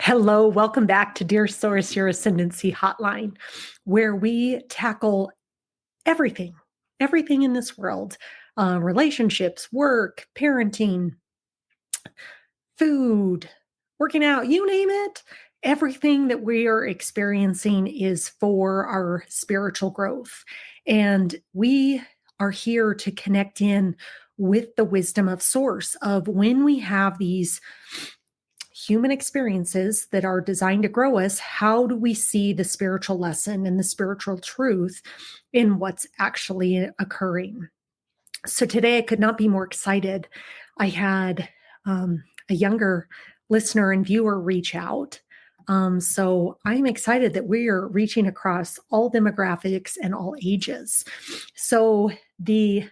Hello, welcome back to Dear Source, your Ascendancy Hotline, where we tackle everything, everything in this world, relationships, work, parenting, food, working out, you name it. Everything that we are experiencing is for our spiritual growth. And we are here to connect in with the wisdom of Source of when we have these human experiences that are designed to grow us, how do we see the spiritual lesson and the spiritual truth in what's actually occurring? So today I could not be more excited. I had a younger listener and viewer reach out. So I'm excited that we are reaching across all demographics and all ages. So the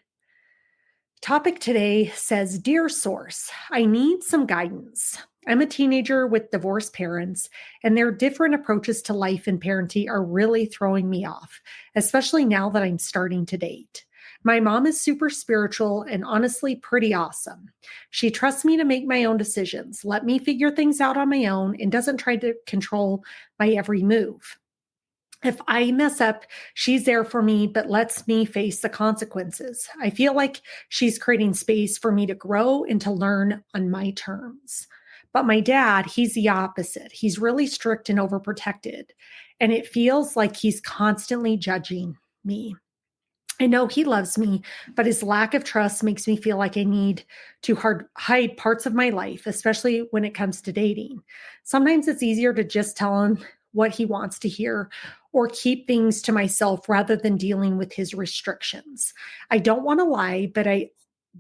topic today says, Dear Source, I need some guidance. I'm a teenager with divorced parents, and their different approaches to life and parenting are really throwing me off, especially now that I'm starting to date. My mom is super spiritual and honestly pretty awesome. She trusts me to make my own decisions, let me figure things out on my own, and doesn't try to control my every move. If I mess up, she's there for me, but lets me face the consequences. I feel like she's creating space for me to grow and to learn on my terms. But my dad, he's the opposite. He's really strict and overprotected. And it feels like he's constantly judging me. I know he loves me, but his lack of trust makes me feel like I need to hide parts of my life, especially when it comes to dating. Sometimes it's easier to just tell him what he wants to hear or keep things to myself rather than dealing with his restrictions. I don't want to lie, but I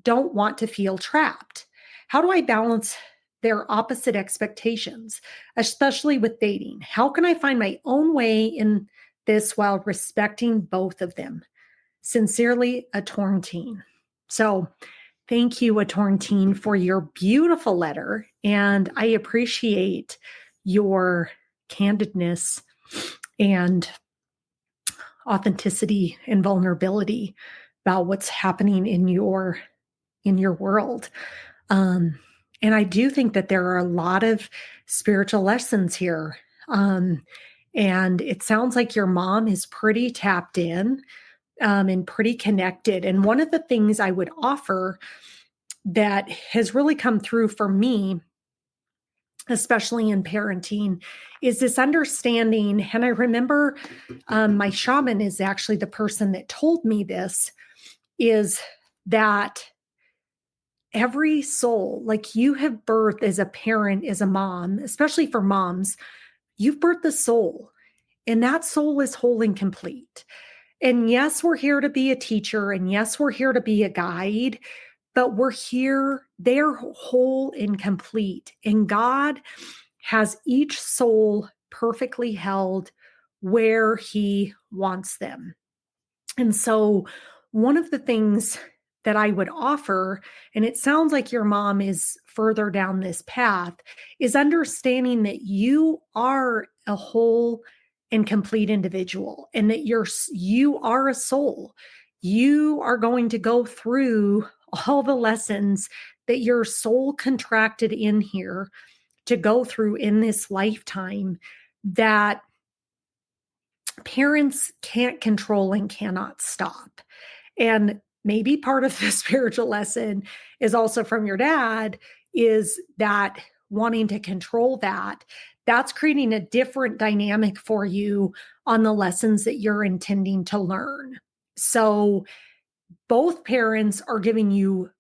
don't want to feel trapped. How do I balance their opposite expectations, especially with dating? How can I find my own way in this while respecting both of them? Sincerely, a torn teen. So thank you, a torn teen, for your beautiful letter. And I appreciate your candidness and authenticity and vulnerability about what's happening in your world. And I do think that there are a lot of spiritual lessons here. And it sounds like your mom is pretty tapped in and pretty connected. And one of the things I would offer that has really come through for me, especially in parenting, is this understanding. And I remember my shaman is actually the person that told me this, is that every soul, like you have birthed as a parent, as a mom, especially for moms, you've birthed the soul, and that soul is whole and complete. And yes, we're here to be a teacher, and yes, we're here to be a guide, but we're here, they're whole and complete. And God has each soul perfectly held where He wants them. And so, one of the things that I would offer, and it sounds like your mom is further down this path, is understanding that you are a whole and complete individual, and that you are a soul. You are going to go through all the lessons that your soul contracted in here to go through in this lifetime that parents can't control and cannot stop. And maybe part of the spiritual lesson is also from your dad, is that wanting to control that's creating a different dynamic for you on the lessons that you're intending to learn. So both parents are giving you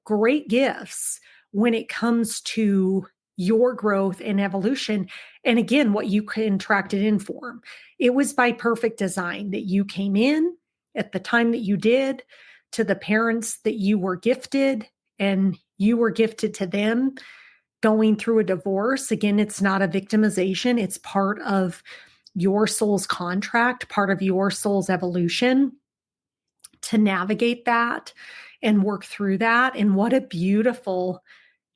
great gifts when it comes to your growth and evolution. And again, what you contracted in for. It was by perfect design that you came in at the time that you did, to the parents that you were gifted, and you were gifted to them going through a divorce. Again, it's not a victimization. It's part of your soul's contract, part of your soul's evolution to navigate that and work through that. And what a beautiful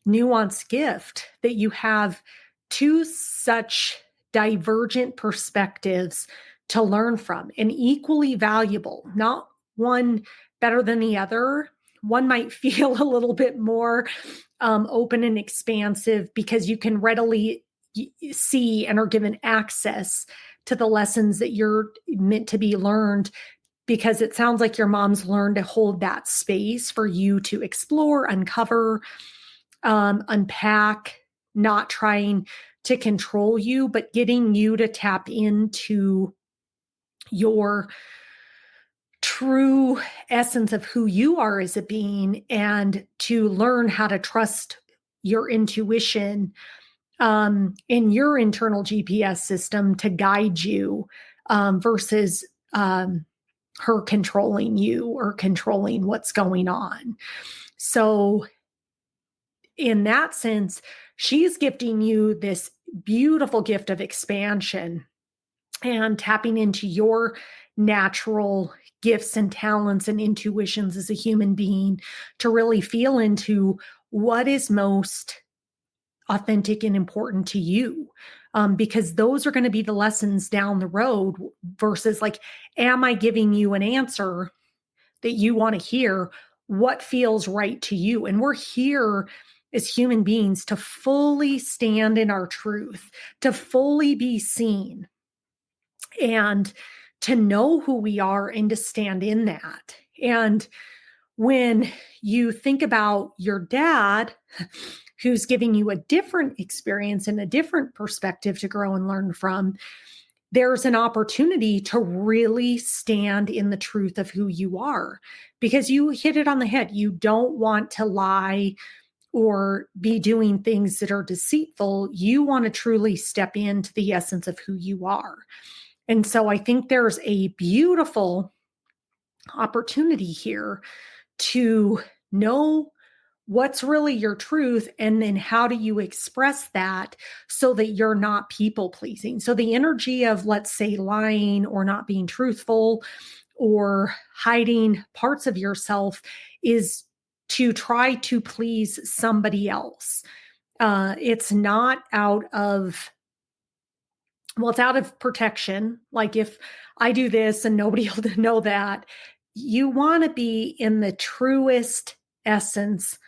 nuanced gift that you have two such divergent perspectives to learn from, and equally valuable, not one better than the other. One might feel a little bit more open and expansive because you can readily see and are given access to the lessons that you're meant to be learned, because it sounds like your mom's learned to hold that space for you to explore, uncover, unpack, not trying to control you, but getting you to tap into your true essence of who you are as a being, and to learn how to trust your intuition, in your internal GPS system to guide you, versus her controlling you or controlling what's going on. So, in that sense, she's gifting you this beautiful gift of expansion and tapping into your natural gifts and talents and intuitions as a human being to really feel into what is most authentic and important to you. Because those are going to be the lessons down the road, versus like, am I giving you an answer that you want to hear? What feels right to you? And we're here as human beings to fully stand in our truth, to fully be seen, and to know who we are and to stand in that. And when you think about your dad, who's giving you a different experience and a different perspective to grow and learn from, there's an opportunity to really stand in the truth of who you are, because you hit it on the head. You don't want to lie or be doing things that are deceitful. You want to truly step into the essence of who you are. And so I think there's a beautiful opportunity here to know what's really your truth, and then how do you express that so that you're not people pleasing. So the energy of, let's say, lying or not being truthful or hiding parts of yourself is to try to please somebody else. It's not out of, well, it's out of protection. Like, if I do this and nobody will know that, you want to be in the truest essence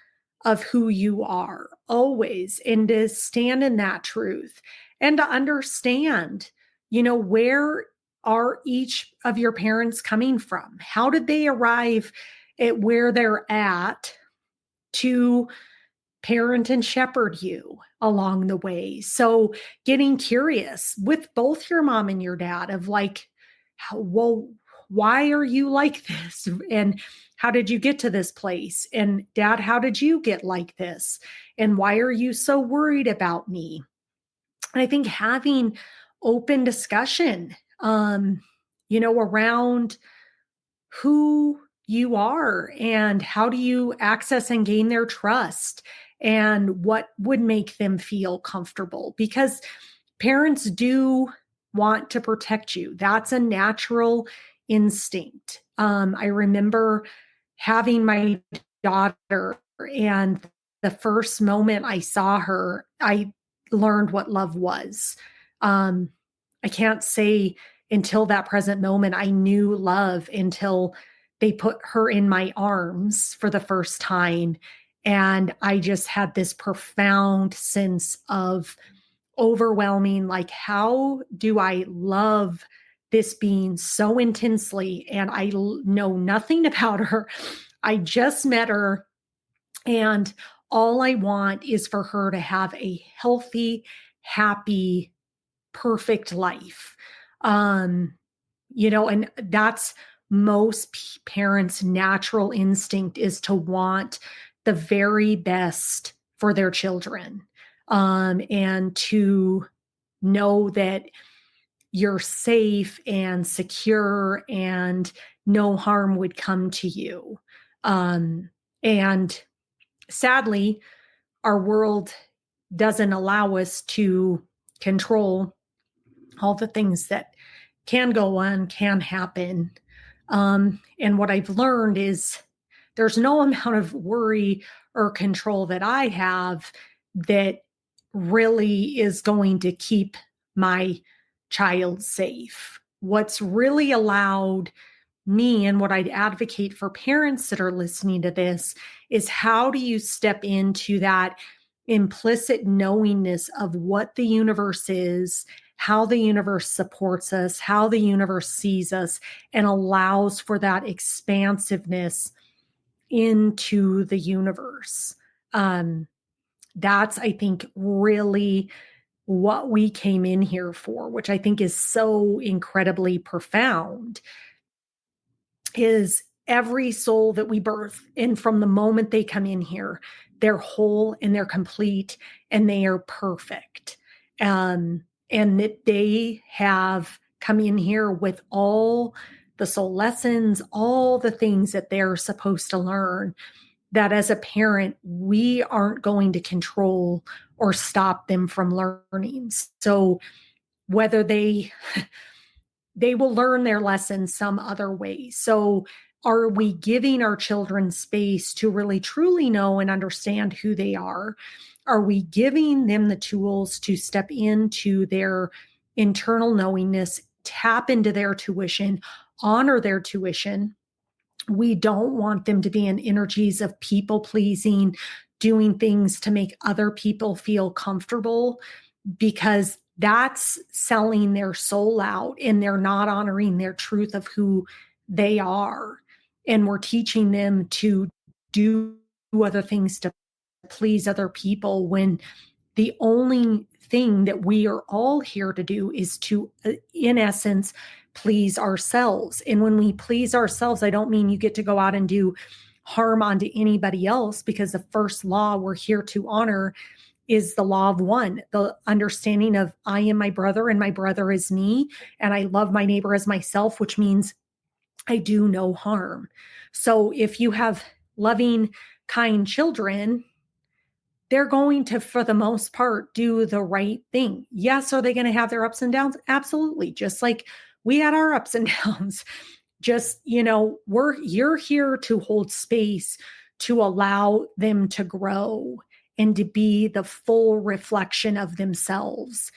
of who you are always, and to stand in that truth and to understand, where are each of your parents coming from? How did they arrive at where they're at to parent and shepherd you along the way? So getting curious with both your mom and your dad of like, well, why are you like this? And how did you get to this place? And dad, how did you get like this? And why are you so worried about me? And I think having open discussion, around who you are and how do you access and gain their trust and what would make them feel comfortable, because parents do want to protect you. That's a natural instinct. I remember having my daughter, and the first moment I saw her, I learned what love was. I can't say until that present moment I knew love until they put her in my arms for the first time. And I just had this profound sense of overwhelming, like, how do I love this being so intensely? And I know nothing about her. I just met her, and all I want is for her to have a healthy, happy, perfect life. And that's most parents' natural instinct, is to want the very best for their children. And to know that you're safe and secure and no harm would come to you. And sadly, our world doesn't allow us to control all the things that can go on, can happen. And what I've learned is there's no amount of worry or control that I have that really is going to keep my child safe. What's really allowed me, and what I'd advocate for parents that are listening to this, is how do you step into that implicit knowingness of what the universe is, how the universe supports us, how the universe sees us, and allows for that expansiveness into the universe. That's, I think, really what we came in here for, which I think is so incredibly profound, is every soul that we birth. And from the moment they come in here, they're whole and they're complete and they are perfect. And that they have come in here with all the soul lessons, all the things that they're supposed to learn, that as a parent, we aren't going to control or stop them from learning. So whether they will learn their lessons some other way. So are we giving our children space to really truly know and understand who they are? Are we giving them the tools to step into their internal knowingness, tap into their tuition, honor their tuition? We don't want them to be in energies of people pleasing, doing things to make other people feel comfortable, because that's selling their soul out and they're not honoring their truth of who they are. And we're teaching them to do other things to please other people, when the only thing that we are all here to do is to, in essence, please ourselves. And when we please ourselves, I don't mean you get to go out and do harm onto anybody else, because the first law we're here to honor is the law of one, the understanding of I am my brother and my brother is me, and I love my neighbor as myself, which means I do no harm. So if you have loving, kind children, they're going to, for the most part, do the right thing. Yes, are they going to have their ups and downs? Absolutely. Just like we had our ups and downs. Just, you're here to hold space to allow them to grow and to be the full reflection of themselves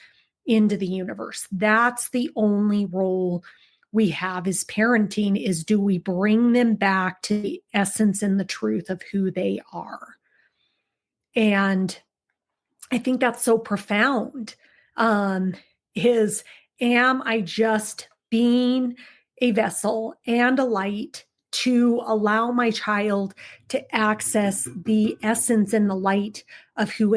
into the universe. That's the only role we have as parenting, is do we bring them back to the essence and the truth of who they are? And I think that's so profound. Is, am I just being a vessel and a light to allow my child to access the essence and the light of who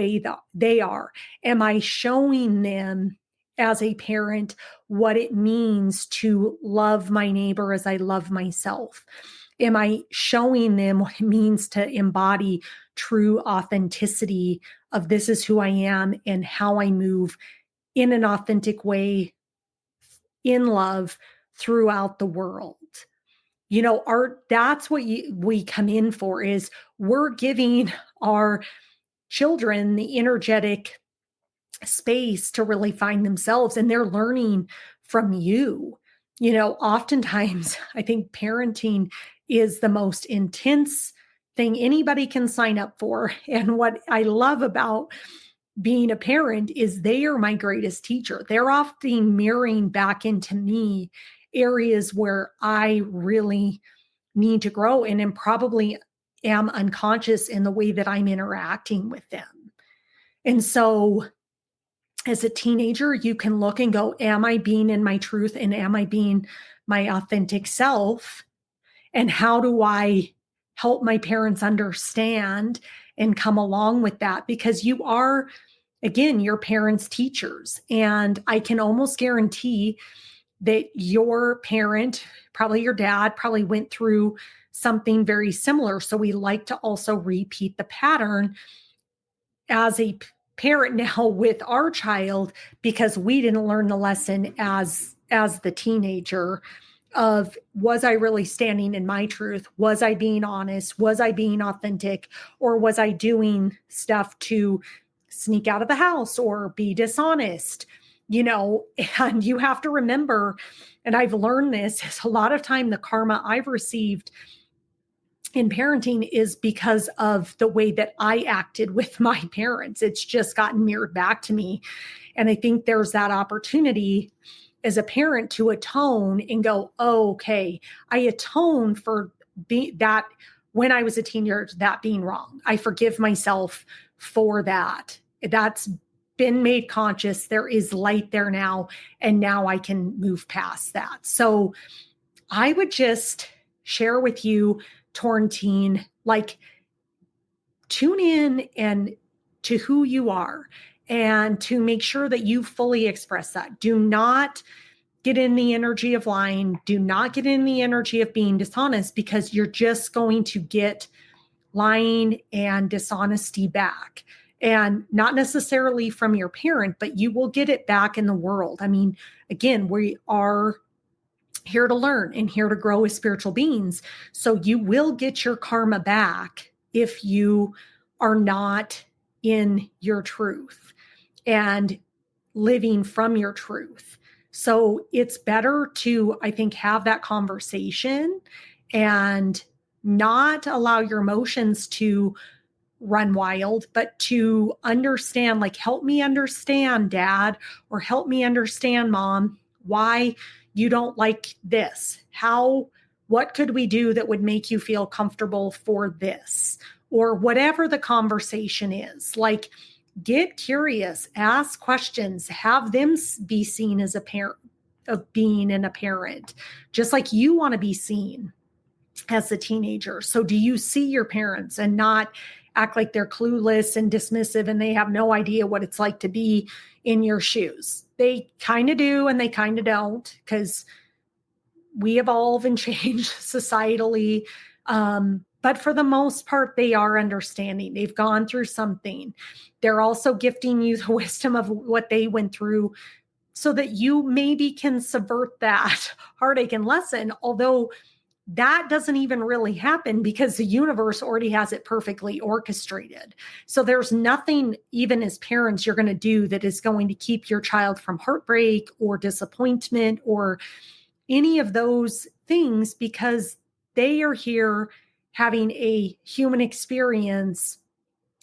they are? Am I showing them as a parent what it means to love my neighbor as I love myself? Am I showing them what it means to embody true authenticity of this is who I am and how I move in an authentic way in love throughout the world? That's what we come in for, is we're giving our children the energetic space to really find themselves, and they're learning from you. Oftentimes I think parenting is the most intense thing anybody can sign up for. And what I love about being a parent is they are my greatest teacher. They're often mirroring back into me areas where I really need to grow and probably am unconscious in the way that I'm interacting with them. And so as a teenager, you can look and go, am I being in my truth, and am I being my authentic self? And how do I help my parents understand and come along with that? Because you are, again, your parents' teachers. And I can almost guarantee that your parent, probably your dad, probably went through something very similar. So we like to also repeat the pattern as a parent now with our child, because we didn't learn the lesson as the teenager of, was I really standing in my truth? Was I being honest? Was I being authentic? Or was I doing stuff to sneak out of the house or be dishonest? And you have to remember, and I've learned this, is a lot of time the karma I've received in parenting is because of the way that I acted with my parents. It's just gotten mirrored back to me. And I think there's that opportunity as a parent to atone and go, oh, okay, I atone for that when I was a teenager, that being wrong. I forgive myself for that. That's been made conscious. There is light there now, and now I can move past that. So I would just share with you, torn teen, like, tune in and to who you are, and to make sure that you fully express that. Do not get in the energy of lying. Do not get in the energy of being dishonest, because you're just going to get lying and dishonesty back. And not necessarily from your parent, but you will get it back in the world. I mean, again, we are here to learn and here to grow as spiritual beings. So you will get your karma back if you are not in your truth and living from your truth. So it's better to, I think, have that conversation and not allow your emotions to run wild, but to understand, like, help me understand, dad, or help me understand, mom, why you don't like this. What could we do that would make you feel comfortable for this? Or whatever the conversation is. Like, get curious, ask questions, have them be seen as a parent, of being and a parent, just like you want to be seen as a teenager. So do you see your parents and not act like they're clueless and dismissive and they have no idea what it's like to be in your shoes? They kind of do and they kind of don't, because we evolve and change societally. But for the most part, they are understanding. They've gone through something. They're also gifting you the wisdom of what they went through, so that you maybe can subvert that heartache and lesson, although that doesn't even really happen because the universe already has it perfectly orchestrated. So there's nothing, even as parents, you're going to do that is going to keep your child from heartbreak or disappointment or any of those things, because they are here having a human experience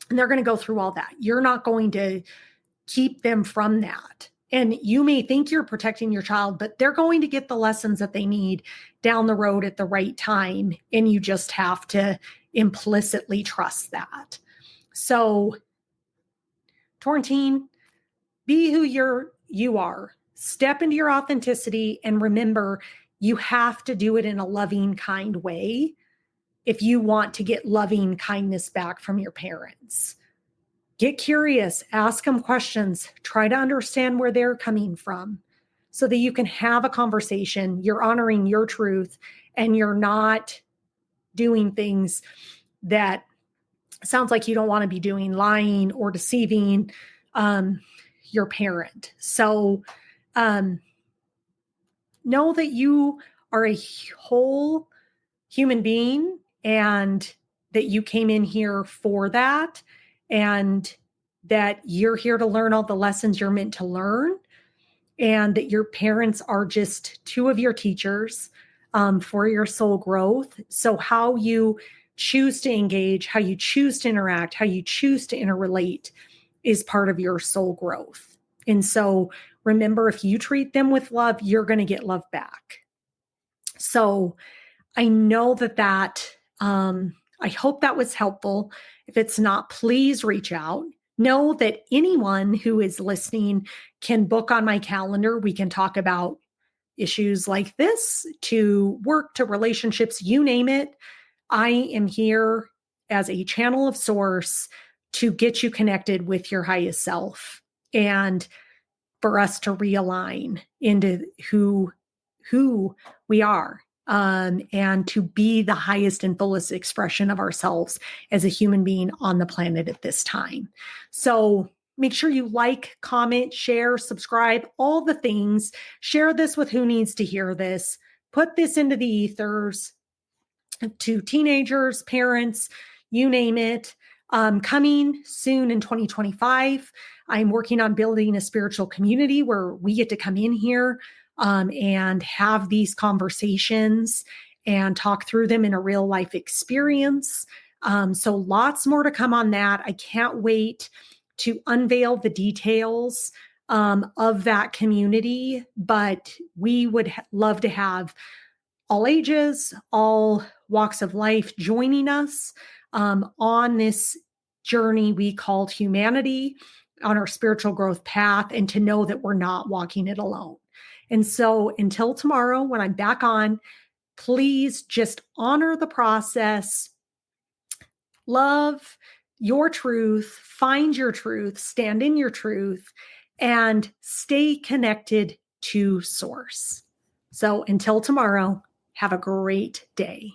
and they're going to go through all that. You're not going to keep them from that. And you may think you're protecting your child, but they're going to get the lessons that they need down the road at the right time. And you just have to implicitly trust that. So, Torrentine, be who you are. Step into your authenticity, and remember, you have to do it in a loving, kind way if you want to get loving kindness back from your parents. Get curious, ask them questions, try to understand where they're coming from so that you can have a conversation. You're honoring your truth and you're not doing things that sounds like you don't want to be doing, lying or deceiving your parent. So know that you are a whole human being and that you came in here for that, and that you're here to learn all the lessons you're meant to learn, and that your parents are just two of your teachers for your soul growth. So how you choose to engage, how you choose to interact, how you choose to interrelate is part of your soul growth. And so remember, if you treat them with love, you're going to get love back. So I know that I hope that was helpful. If it's not, please reach out. Know that anyone who is listening can book on my calendar. We can talk about issues like this, to work, to relationships, you name it. I am here as a channel of source to get you connected with your highest self and for us to realign into who we are. And to be the highest and fullest expression of ourselves as a human being on the planet at this time. So make sure you like, comment, share, subscribe, all the things. Share this with who needs to hear this. Put this into the ethers to teenagers, parents, you name it. Coming soon in 2025, I'm working on building a spiritual community where we get to come in here and have these conversations and talk through them in a real life experience. So lots more to come on that. I can't wait to unveil the details of that community, but we would love to have all ages, all walks of life joining us on this journey we called humanity, on our spiritual growth path, and to know that we're not walking it alone. And so until tomorrow, when I'm back on, please just honor the process, love your truth, find your truth, stand in your truth, and stay connected to source. So until tomorrow, have a great day.